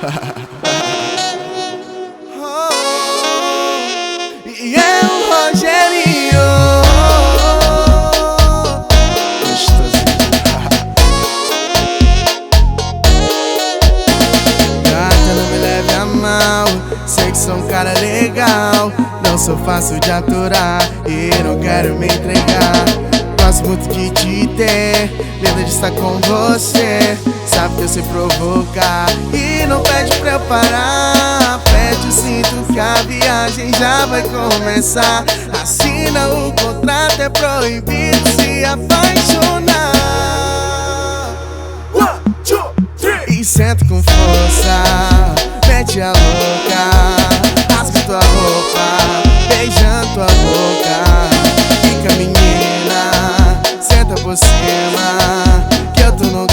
E é o Rogerinho. Gostosinho. Gata, não me leve a mal. Sei que sou um cara legal. Não sou fácil de aturar e não quero me entregar. Gosto muito de te ter, medo de estar com você. Sabe que eu sei provocar e não pede pra eu parar. Pede o cinto que a viagem já vai começar. Assina o contrato, é proibido se apaixonar. 1, 2, 3. E senta com força, mete a louca, rasga tua roupa, beijando tua boca. Fica menina, senta por cima, que eu tô no